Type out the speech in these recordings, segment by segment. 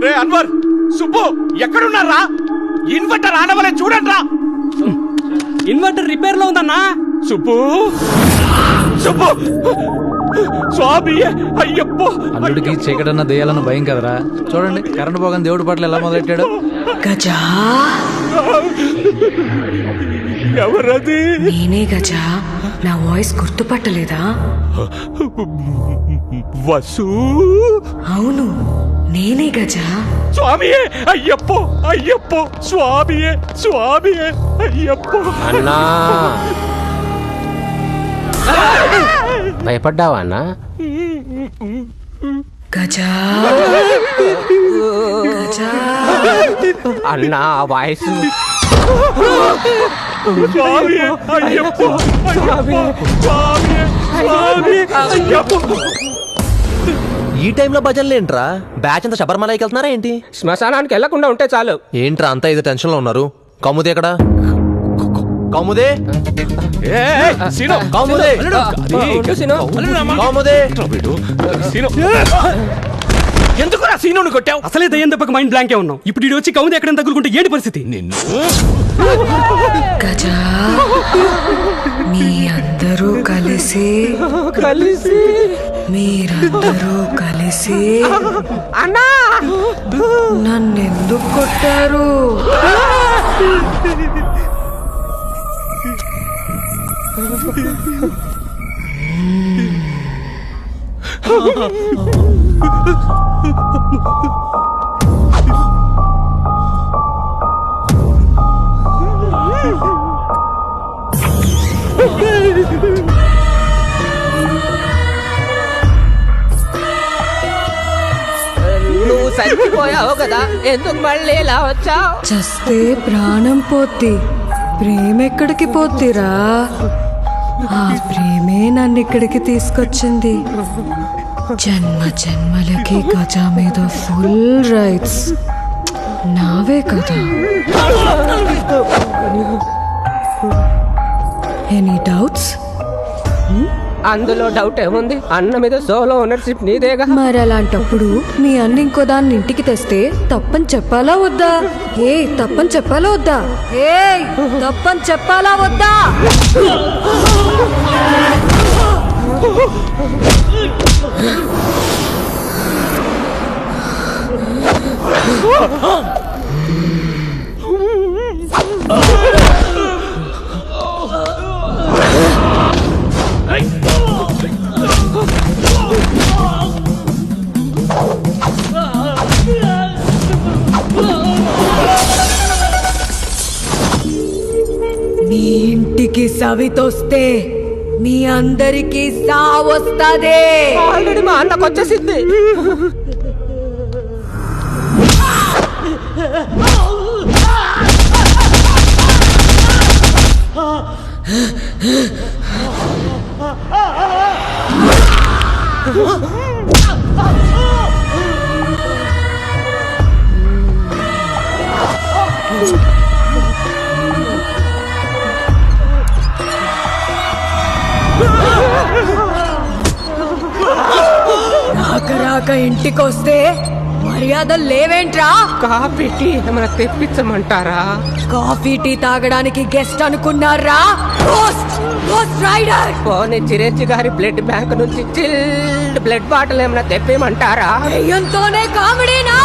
రే అన్వర్, సుబ్బు ఎక్కడున్నారా? ఇన్వర్టర్ ఆనవలే చూడండి. Inverter repair లో ఉందన్నా. సుబ్బు సుబ్బు స్వామి అయ్యప్పో. అల్లుడికి చీకటన్న దేయాలన్న భయం కదరా. చూడండి కరెంట్ పోగానే దేవుడి పట్ల ఎలా మొదలెట్టాడు. గజా ఎవరది? నేనే గజా. నా వాయిస్ గుర్తుపట్టలేదా? వసు. అవును నేనే గజా. స్వామియే అయ్యప్పో అయ్యప్పో. స్వామియే స్వామియే అయ్యప్పో. అన్నా భయపడ్డావా అన్నా? గజా గజా అన్నా వాయిస్ స్వామియే అయ్యప్పో అయ్యప్పో. స్వామియే స్వామి అయ్యప్పో. ఈ టైంలో భజనలు ఏంట్రా? బ్యాచ్ అంతా శబరిమలకి వెళ్తున్నారా ఏంటి? శ్మశానానికి వెళ్లకుండా ఉంటే చాలు. ఏంట్రా అంతా ఇది టెన్షన్ లో ఉన్నారు? కౌముదే ఎక్కడ? కౌముదే సీను కౌముదే కౌముదే. ఎందుకురా సీనుని కొట్టావు? అసలే దయ్యం దెబ్బకి మైండ్ బ్లాంకే ఉన్నాం. ఇప్పుడు ఇటు వచ్చి కౌంది ఎక్కడ తగులుకుంటే ఏంటి పరిస్థితి? నిన్ను గజా మీ అందరూ కలిసి మీరందరూ కలిసి అన్నా నన్నెందుకు కొట్టారు? నువ్వు చనిపోయావు కదా, ఎందుకు మళ్ళీ ఇలా వచ్చావు? చస్తే ప్రాణం పోద్ది, ప్రేమ ఎక్కడికి పోద్దిరా? ఆ ప్రేమే నన్ను ఇక్కడికి తీసుకొచ్చింది. జన్మ జన్మలకి గజా మీద ఫుల్ రైట్స్ నావే కదా. Any doubts? అందులో డౌట్ ఏముంది? అన్న మీద సోలో ఓనర్షిప్ నీదేగా. మరి అలాంటప్పుడు మీ అన్న ఇంకో దాన్ని ఇంటికి తెస్తే తప్పని చెప్పాలా వద్దా? ఏ తప్పని చెప్పాలా వద్దా? ఏ తప్పని చెప్పాలా వద్దా? మీ ఇంటికి సవితొస్తే మీ అందరికి సావొస్తదే. ఆల్రెడీ మా అన్నకు వచ్చేసింది. రాక ఇంటికొస్తే మర్యాదలు లేవేంట్రా? కాఫీ టీ ఏమైనా తెప్పించమంటారా? కాఫీ టీ తాగడానికి గెస్ట్ అనుకున్నారా? రైడర్ పోనీ చిరంజీవి గారి బ్లడ్ బ్యాంక్ నుంచి చిల్డ్ బ్లడ్ బాటిల్ ఏమైనా తెప్పేయమంటారా? దెయ్యంతోనే కామెడీనా?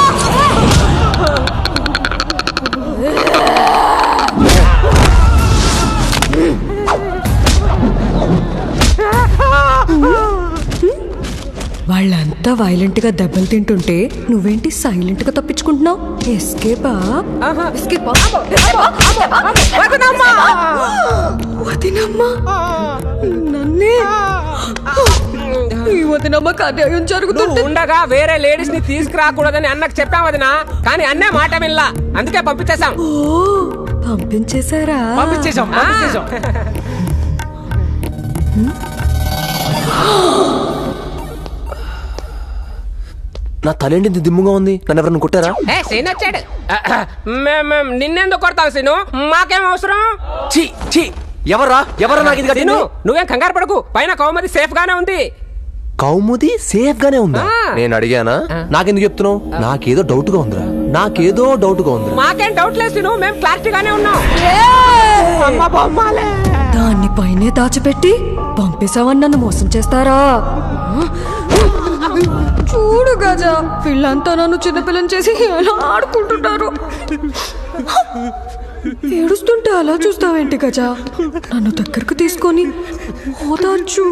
వాళ్ళంతా వైలెంట్ గా దెబ్బలు తింటుంటే నువ్వేంటి సైలెంట్ గా తప్పించుకుంటున్నావు? ఎస్కేపా? వదినమ్మా నన్నే ఈ వదినమ్మకి అన్యాయం జరుగుతుంది ఉండగా వేరే లేడీస్ ని తీసుకురాకూడదని అన్నకు చెప్పాం వదినా, కానీ అన్నే మాట వినలా, అందుకే పంపించేశాం. ఓ పంపించేశారా? పంపించేశాం. నా తలేంటి దిమ్ముగా ఉంది. నన్ను ఎవరన్నా కొట్టారా? సీన్ వచ్చాడు. నిన్నెందుకు కొడతావు సీను? మాకేం అవసరం? ఎవరా నాకు ఇది సీను, నువ్వేం కంగారు పడకు, పైన కౌమది సేఫ్ గానే ఉంది. కౌముది సేఫ్ గానే ఉందా నేను అడిగానా నాకెందుకు చెప్తున్నావు నాకేదో డౌట్ గా ఉందిరా మాకేం డౌట్ లేదు సీను, మేము క్లారిటీగానే ఉన్నాం. అమ్మ బొమ్మాలే. దాన్ని పైనే దాచిపెట్టి పంపేశావని నన్ను మోసం చేస్తారా? చూడు గజ, వీళ్ళంతా నన్ను చిన్నపిల్లని చేసి ఎలా ఆడుకుంటున్నారు. ఏడుస్తుంటే అలా చూస్తావేంటి గజ? నన్ను దగ్గరకు తీసుకొని ఓదార్చు.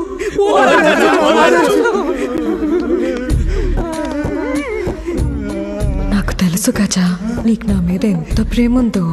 నాకు తెలుసు గజ, నీకు నా మీద ఎంత ప్రేమ ఉందో.